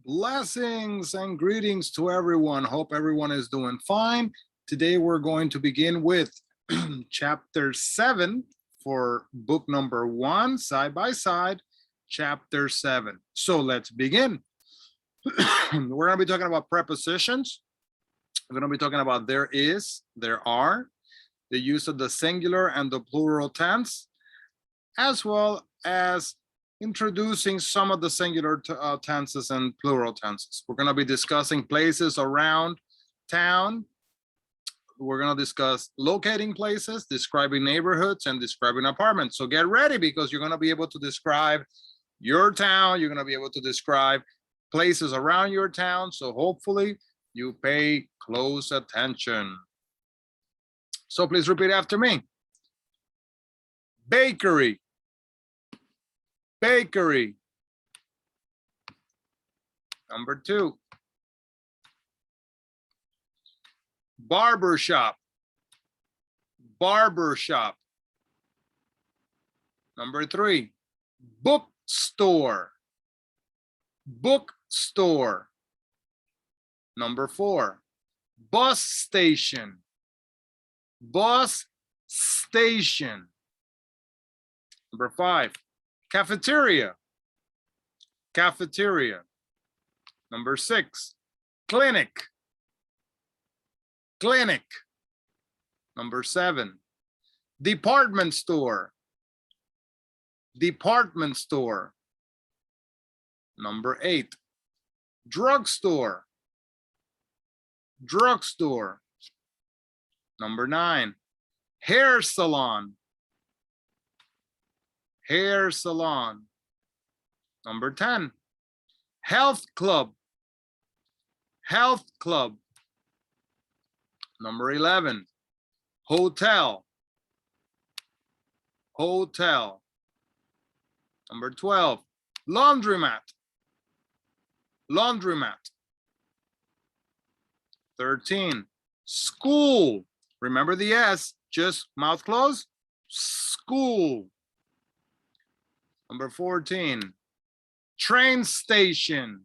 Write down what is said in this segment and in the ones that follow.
Blessings and greetings to everyone. Hope everyone is doing fine. Today we're going to begin with chapter 7 for book number 1, side by side, chapter 7. So let's begin. We're going to be talking about prepositions. We're going to be talking about there is, there are, the use of the singular and the plural tense, as well as introducing some of the singular tenses and plural tenses. We're going to be discussing places around town. We're going to discuss locating places, describing neighborhoods, and describing apartments. So get ready, because you're going to be able to describe your town. You're going to be able to describe places around your town. So hopefully you pay close attention. So please repeat after me. Bakery. Bakery. Number 2. Barber shop. Barber shop. Number 3. Bookstore. Bookstore. Number 4. Bus station. Bus station. Number 5. Cafeteria. Cafeteria. Number 6. Clinic. Clinic. Number 7. Department store. Department store. Number 8. Drugstore. Drugstore. Number 9. Hair salon. Hair salon. Number 10. Health club. Health club. Number 11. Hotel. Hotel. Number 12. Laundromat. Laundromat. 13. School. Remember the S, just mouth closed. School. Number 14. Train station.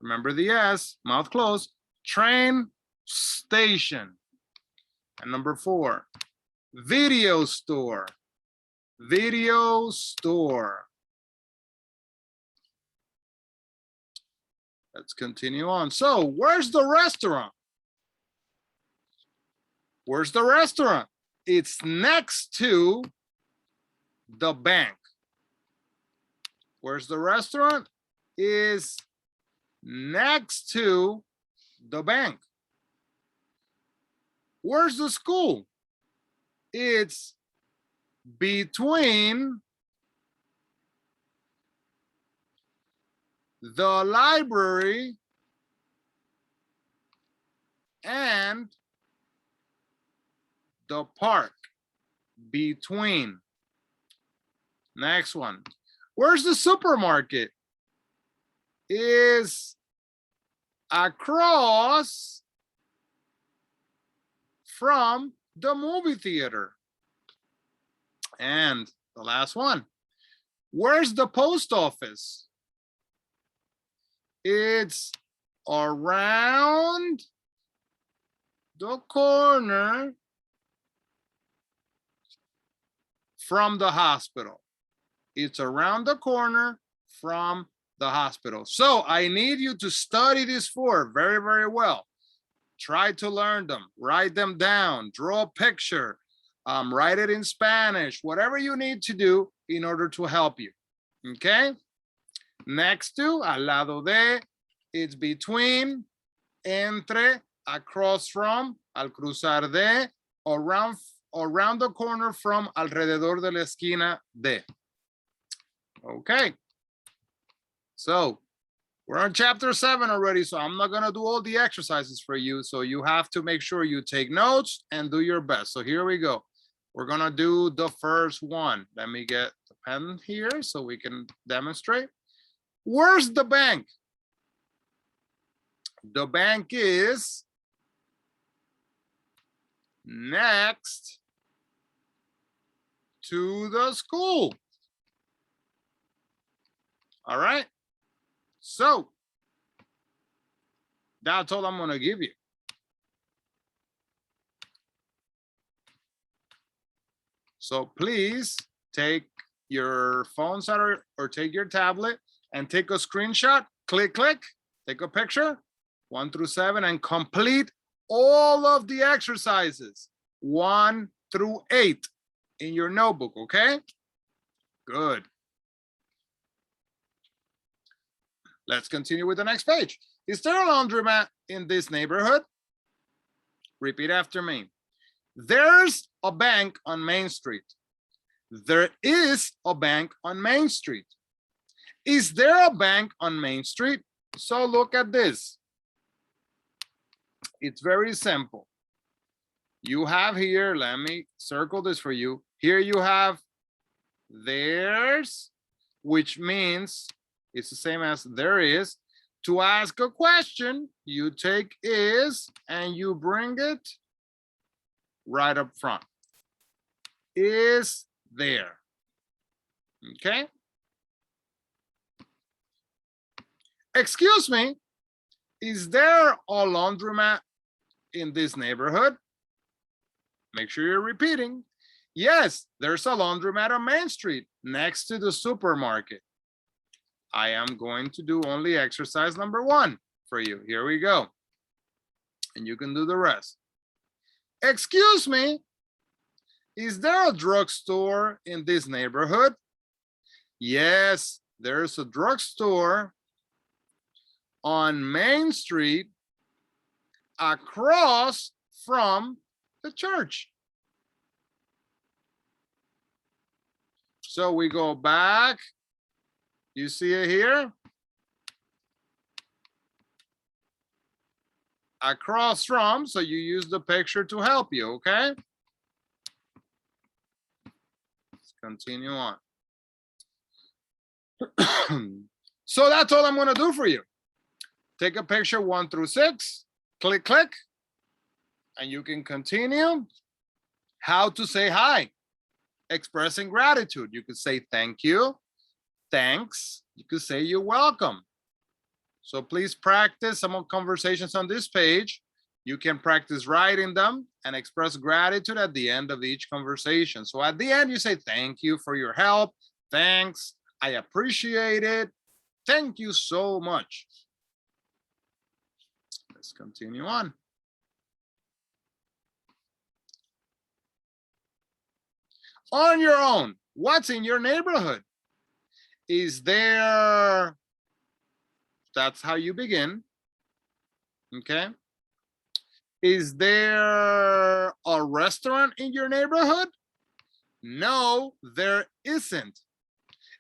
Remember the S, mouth closed. Train station. And number 4. Video store. Video store. Let's continue on. So, where's the restaurant? Where's the restaurant? It's next to the bank. Where's the restaurant? Is next to the bank. Where's the school? It's between the library and the park. Between. Next one. Where's the supermarket? Is across from the movie theater. And the last one. Where's the post office? It's around the corner from the hospital. It's around the corner from the hospital. So I need you to study these 4 very, very well. Try to learn them, write them down, draw a picture, write it in Spanish, whatever you need to do in order to help you. Okay? Next to, al lado de, it's between, entre, across from, al cruzar de, around the corner from, alrededor de la esquina de. Okay. So we're on chapter 7 already, so I'm not going to do all the exercises for you. So you have to make sure you take notes and do your best. So here we go. We're going to do the first one. Let me get the pen here so we can demonstrate. Where's the bank? The bank is next to the school. All right. So That's all I'm going to give you. So please take your phones out or take your tablet and take a screenshot, click, take a picture, 1 through 7, and complete all of the exercises, 1 through 8 in your notebook, okay? Good. Let's continue with the next page. Is there a laundromat in this neighborhood? Repeat after me. There's a bank on Main Street. There is a bank on Main Street. Is there a bank on Main Street? So look at this. It's very simple. You have here, let me circle this for you. Here you have there's, which means it's the same as there is. To ask a question, you take is and you bring it right up front. Is there. Okay. Excuse me, is there a laundromat in this neighborhood? Make sure you're repeating. Yes, there's a laundromat on Main Street next to the supermarket. I am going to do only exercise number 1 for you. Here we go. And you can do the rest. Excuse me, is there a drugstore in this neighborhood? Yes, there's a drugstore on Main Street across from the church. So we go back. You see it here? Across from, so you use the picture to help you, okay? Let's continue on. So that's all I'm going to do for you. Take a picture 1 through 6, click, and you can continue. How to say hi, expressing gratitude. You could say thank you, thanks. You could say you're welcome. So please practice some conversations on this page. You can practice writing them and express gratitude at the end of each conversation. So at the end, you say thank you for your help. Thanks. I appreciate it. Thank you so much. Let's continue on. On your own, what's in your neighborhood? Is there, that's how you begin, okay? Is there a restaurant in your neighborhood? No, there isn't.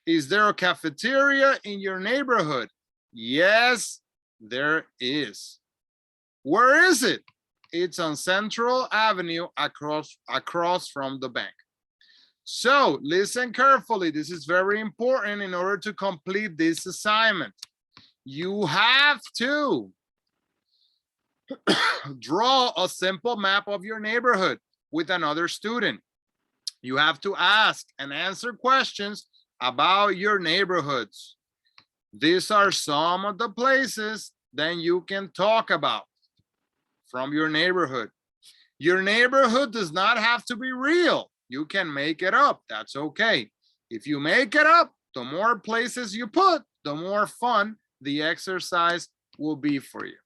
Is there a cafeteria in your neighborhood? Yes, there is. Where is it? It's on Central Avenue across from the bank. So listen carefully. This is very important in order to complete this assignment. You have to draw a simple map of your neighborhood with another student. You have to ask and answer questions about your neighborhoods. These are some of the places that you can talk about from your neighborhood. Your neighborhood does not have to be real. You can make it up. That's okay. If you make it up, the more places you put, the more fun the exercise will be for you.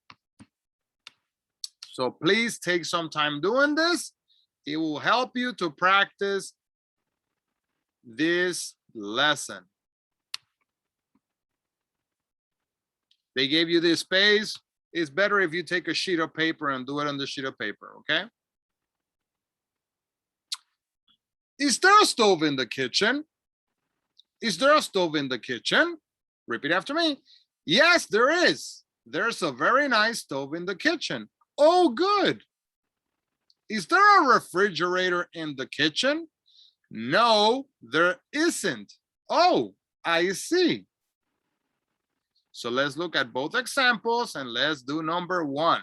So please take some time doing this. It will help you to practice this lesson. They gave you this space. It's better if you take a sheet of paper and do it on the sheet of paper, okay? Is there a stove in the kitchen? Is there a stove in the kitchen? Repeat after me. Yes, there is. There's a very nice stove in the kitchen. Oh, good. Is there a refrigerator in the kitchen? No, there isn't. Oh, I see. So let's look at both examples and let's do number 1.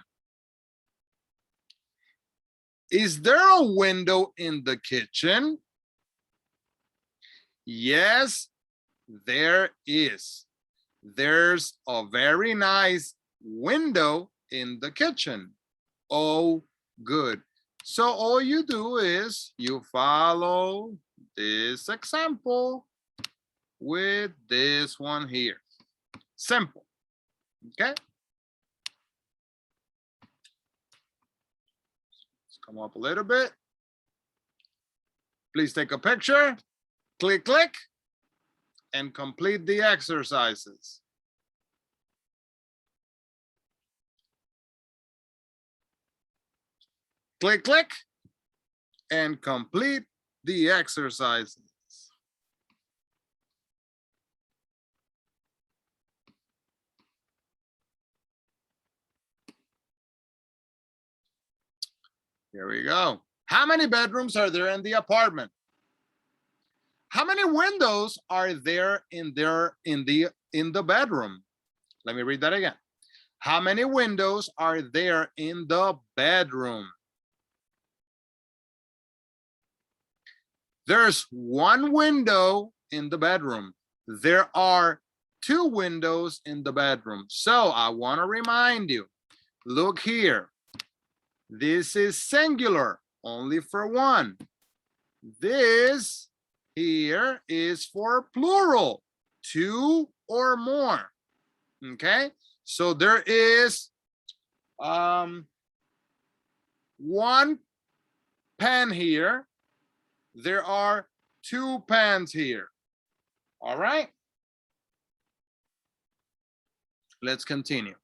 Is there a window in the kitchen? Yes, there is. There's a very nice window in the kitchen? Oh, good. So all you do is you follow this example with this one here. Simple, okay? Let's come up a little bit. Please take a picture, click, click, and complete the exercises. Click, click, and complete the exercises. Here we go. How many bedrooms are there in the apartment? How many windows are there in the bedroom? Let me read that again. How many windows are there in the bedroom? There's one window in the bedroom. There are two windows in the bedroom. So I want to remind you, look here. This is singular, only for one. This here is for plural, two or more. Okay, so there is one pen here. There are two pens here. All right. Let's continue.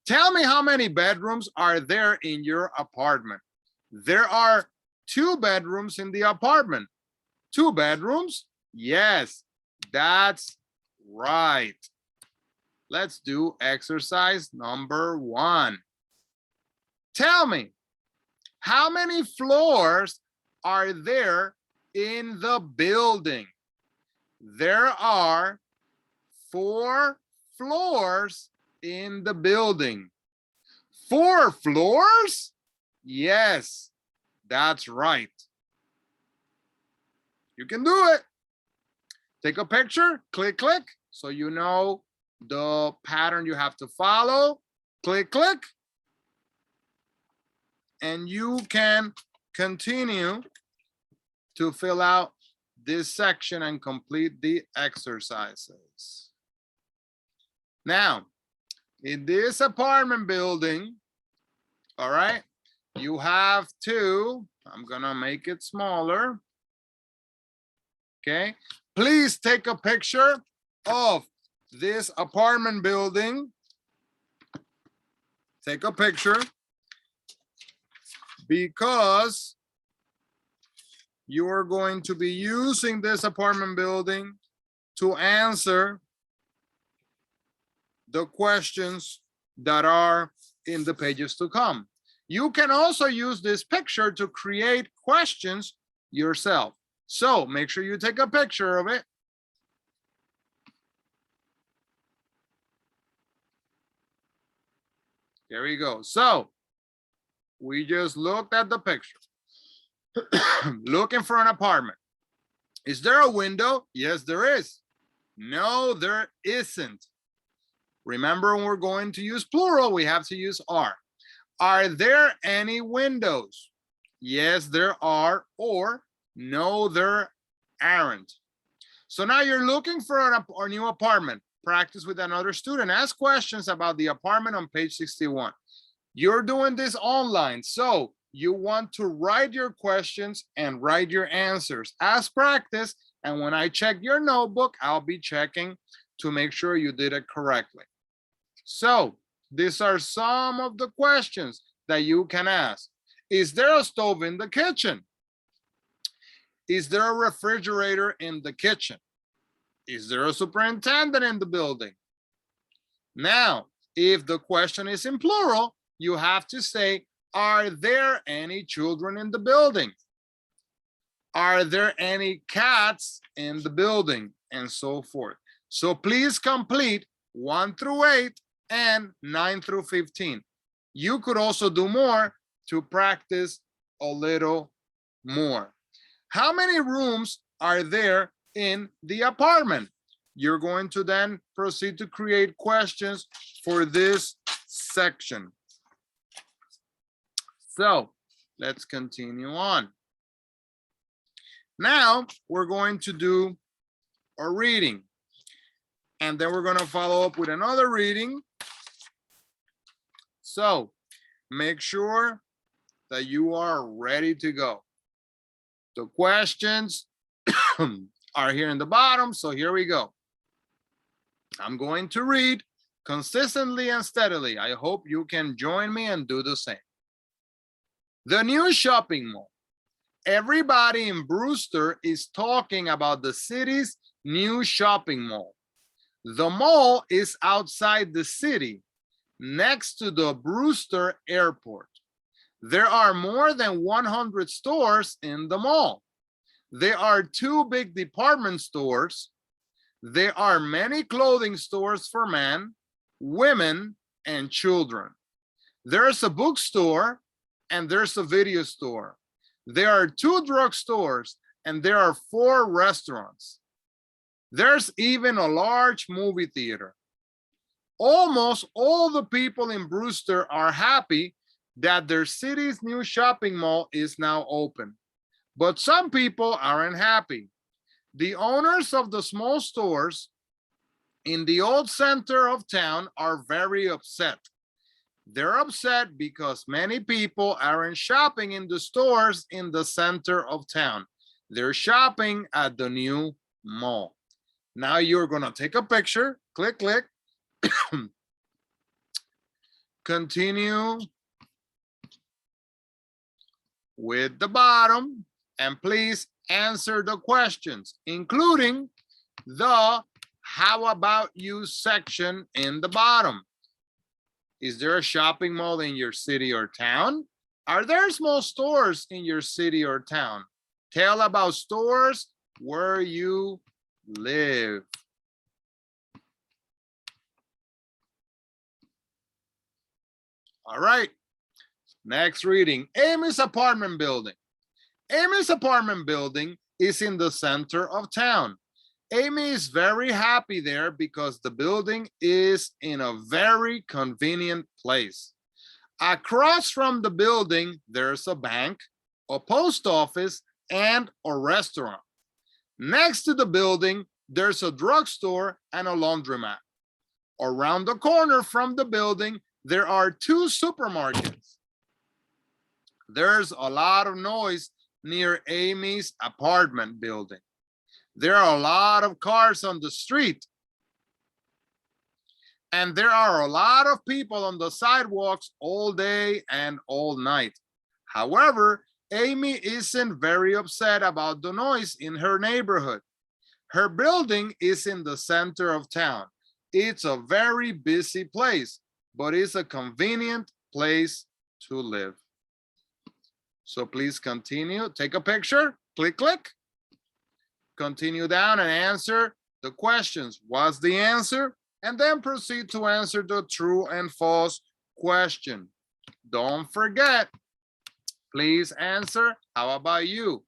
Tell me how many bedrooms are there in your apartment? There are two bedrooms in the apartment. Two bedrooms? Yes, that's right. Let's do exercise number 1. Tell me, how many floors are there in the building? There are 4 floors in the building. 4 floors? Yes, that's right. You can do it. Take a picture, click, click, so you know the pattern you have to follow. Click, click. And you can continue to fill out this section and complete the exercises. Now, in this apartment building, all right, you have to, I'm gonna make it smaller. Okay, please take a picture of this apartment building. Take a picture because you are going to be using this apartment building to answer the questions that are in the pages to come. You can also use this picture to create questions yourself. So make sure you take a picture of it. There we go. So we just looked at the picture. Looking for an apartment. Is there a window? Yes, there is. No, there isn't. Remember, when we're going to use plural, we have to use are. Are there any windows? Yes, there are, or no, there aren't. So now you're looking for a new apartment. Practice with another student. Ask questions about the apartment on page 61. You're doing this online, so you want to write your questions and write your answers as practice. And when I check your notebook, I'll be checking to make sure you did it correctly. So these are some of the questions that you can ask. Is there a stove in the kitchen? Is there a refrigerator in the kitchen? Is there a superintendent in the building? Now, if the question is in plural, you have to say, are there any children in the building? Are there any cats in the building? And so forth. So please complete 1 through 8 and 9 through 15. You could also do more to practice a little more. How many rooms are there in the apartment? You're going to then proceed to create questions for this section. So let's continue on. Now we're going to do a reading, and then we're going to follow up with another reading. So make sure that you are ready to go. The questions are here in the bottom, so here we go. I'm going to read consistently and steadily. I hope you can join me and do the same. The new shopping mall. Everybody in Brewster is talking about the city's new shopping mall. The mall is outside the city, next to the Brewster Airport. There are more than 100 stores in the mall. There are 2 big department stores. There are many clothing stores for men, women, and children. There's a bookstore and there's a video store. There are 2 drugstores and there are 4 restaurants. There's even a large movie theater. Almost all the people in Brewster are happy that their city's new shopping mall is now open. But some people aren't happy. The owners of the small stores in the old center of town are very upset. They're upset because many people aren't shopping in the stores in the center of town. They're shopping at the new mall. Now you're going to take a picture, click, click, continue with the bottom, and please answer the questions, including the how about you section in the bottom. Is there a shopping mall in your city or town? Are there small stores in your city or town? Tell about stores where you live. All right, next reading. Amy's apartment building. Amy's apartment building is in the center of town. Amy is very happy there because the building is in a very convenient place. Across from the building, there's a bank, a post office, and a restaurant. Next to the building, there's a drugstore and a laundromat. Around the corner from the building, there are 2 supermarkets. There's a lot of noise near Amy's apartment building. There are a lot of cars on the street. And there are a lot of people on the sidewalks all day and all night. However, Amy isn't very upset about the noise in her neighborhood. Her building is in the center of town. It's a very busy place, but it's a convenient place to live. So please continue. Take a picture. Click, click. Continue down and answer the questions. What's the answer? And then proceed to answer the true and false question. Don't forget, please answer, how about you?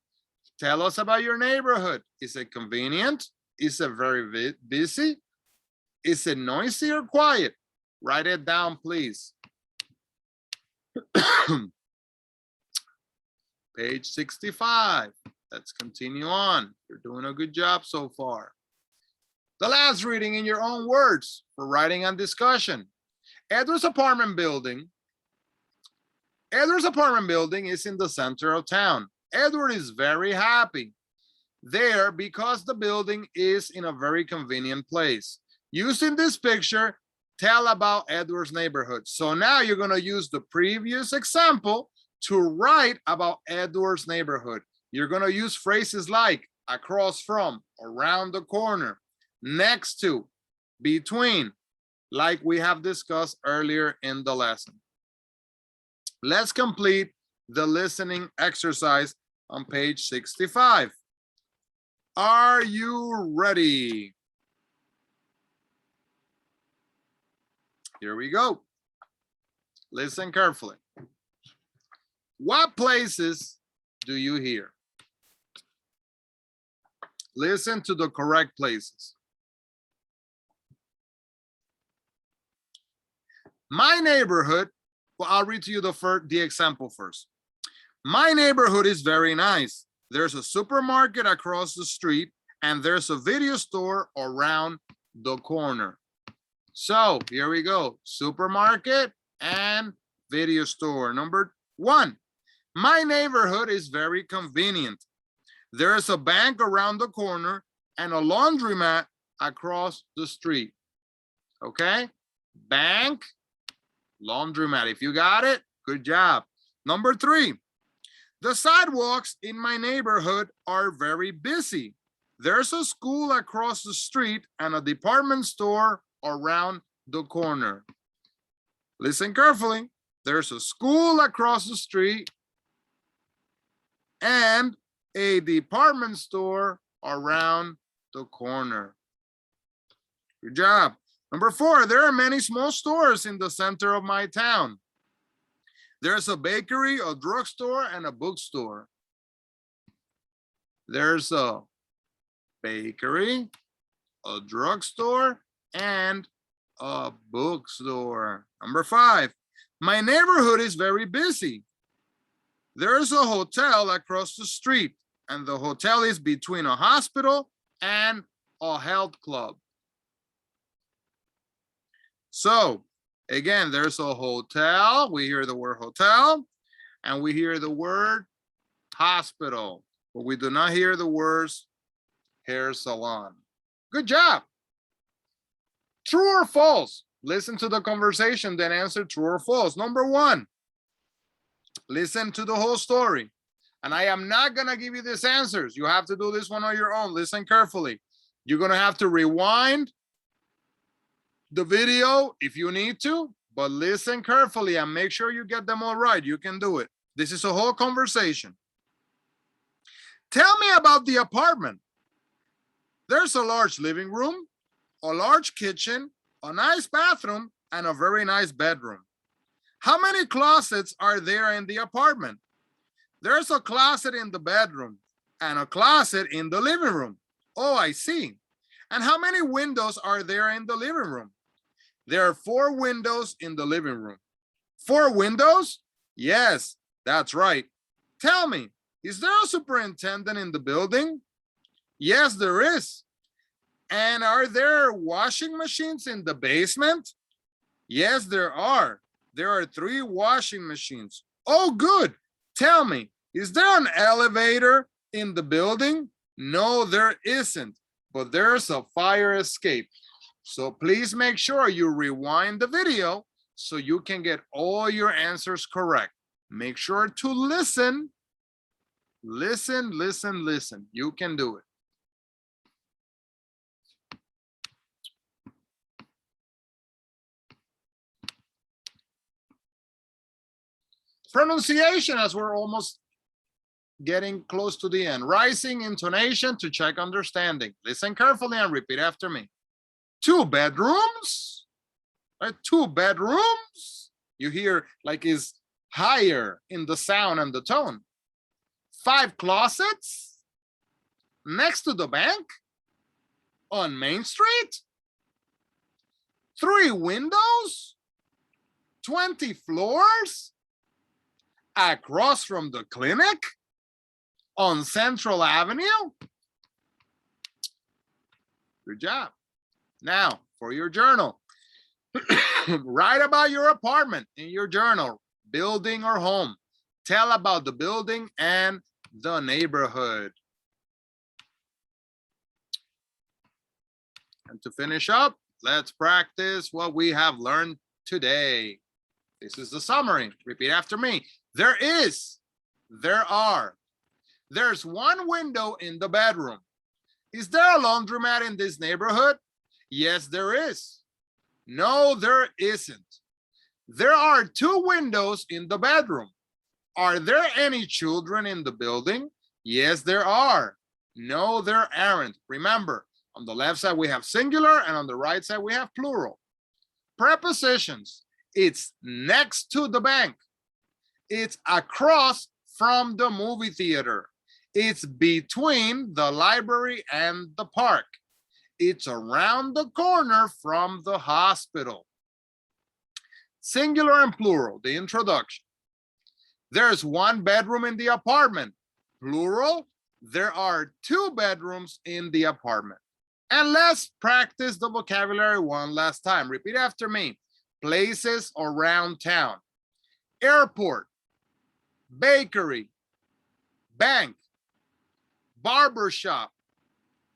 Tell us about your neighborhood. Is it convenient? Is it very busy? Is it noisy or quiet? Write it down, please. Page 65. Let's continue on. You're doing a good job so far. The last reading in your own words for writing and discussion. Edward's apartment building is in the center of town. Edward is very happy there because the building is in a very convenient place. Using this picture, tell about Edward's neighborhood. So now you're going to use the previous example to write about Edward's neighborhood. You're going to use phrases like across from, around the corner, next to, between, like we have discussed earlier in the lesson. Let's complete the listening exercise on page 65. Are you ready? Here we go. Listen carefully. What places do you hear? Listen to the correct places. My neighborhood, well, I'll read to you the example first. My neighborhood is very nice. There's a supermarket across the street and there's a video store around the corner. So here we go, supermarket and video store. Number 1, my neighborhood is very convenient. There's a bank around the corner and a laundromat across the street. Okay, bank, laundromat. If you got it, good job. Number 3, the sidewalks in my neighborhood are very busy. There's a school across the street and a department store around the corner. Listen carefully. There's a school across the street and a department store around the corner. Good job. Number 4, there are many small stores in the center of my town. There's a bakery, a drugstore, and a bookstore. There's a bakery, a drugstore, and a bookstore. Number 5, my neighborhood is very busy. There's a hotel across the street, and the hotel is between a hospital and a health club. So, again, there's a hotel. We hear the word hotel, and we hear the word hospital, but we do not hear the words hair salon. Good job. True or false? Listen to the conversation, then answer true or false. Number 1, listen to the whole story. And I am not gonna give you these answers. You have to do this one on your own. Listen carefully. You're gonna have to rewind the video if you need to, but listen carefully and make sure you get them all right. You can do it. This is a whole conversation. Tell me about the apartment. There's a large living room, a large kitchen, a nice bathroom, and a very nice bedroom. How many closets are there in the apartment? There's a closet in the bedroom and a closet in the living room. Oh, I see. And how many windows are there in the living room? There are 4 windows in the living room. 4 windows? Yes, that's right. Tell me, is there a superintendent in the building? Yes, there is. And are there washing machines in the basement? Yes, there are. There are 3 washing machines. Oh, good. Tell me, is there an elevator in the building? No, there isn't, but there's a fire escape. So please make sure you rewind the video so you can get all your answers correct. Make sure to listen. Listen, listen, listen. You can do it. Pronunciation, as we're almost getting close to the end. Rising intonation to check understanding. Listen carefully and repeat after me. 2 bedrooms, right? 2 bedrooms. You hear like is higher in the sound and the tone. 5 closets next to the bank on Main Street. 3 windows, 20 floors across from the clinic on Central Avenue. Good job. Now, for your journal, write about your apartment in your journal, building or home. Tell about the building and the neighborhood. And to finish up, let's practice what we have learned today. This is the summary. Repeat after me. There is, there are. There's 1 window in the bedroom. Is there a laundromat in this neighborhood? Yes, there is. No, there isn't. There are 2 windows in the bedroom. Are there any children in the building? Yes, there are. No, there aren't. Remember, on the left side we have singular and on the right side we have plural. Prepositions. It's next to the bank. It's across from the movie theater. It's between the library and the park. It's around the corner from the hospital. Singular and plural, the introduction. There's one bedroom in the apartment. Plural, there are 2 bedrooms in the apartment. And let's practice the vocabulary one last time. Repeat after me. Places around town. Airport, bakery, bank, barbershop,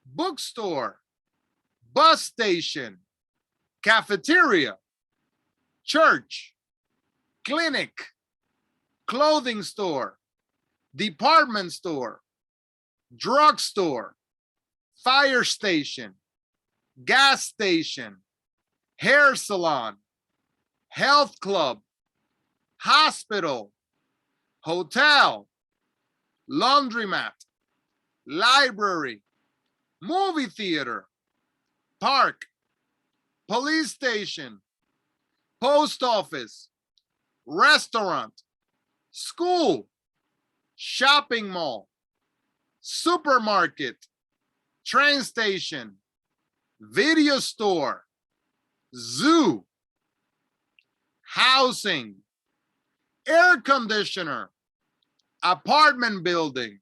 bookstore, bus station, cafeteria, church, clinic, clothing store, department store, drugstore, fire station, gas station, hair salon, health club, hospital, hotel, laundromat, library, movie theater, park, police station, post office, restaurant, school, shopping mall, supermarket, train station, video store, zoo, housing, air conditioner, apartment building,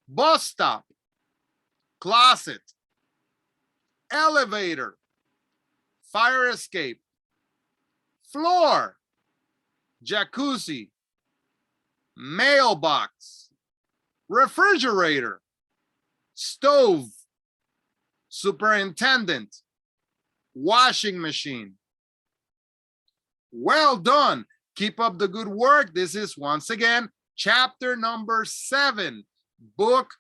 bus stop, closet, elevator, fire escape, floor, jacuzzi, mailbox, refrigerator, stove, superintendent, washing machine. Well done. Keep up the good work. This is once again chapter number 7, book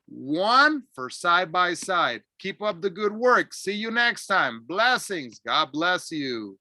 1 for side by side. Keep up the good work. See you next time. Blessings. God bless you.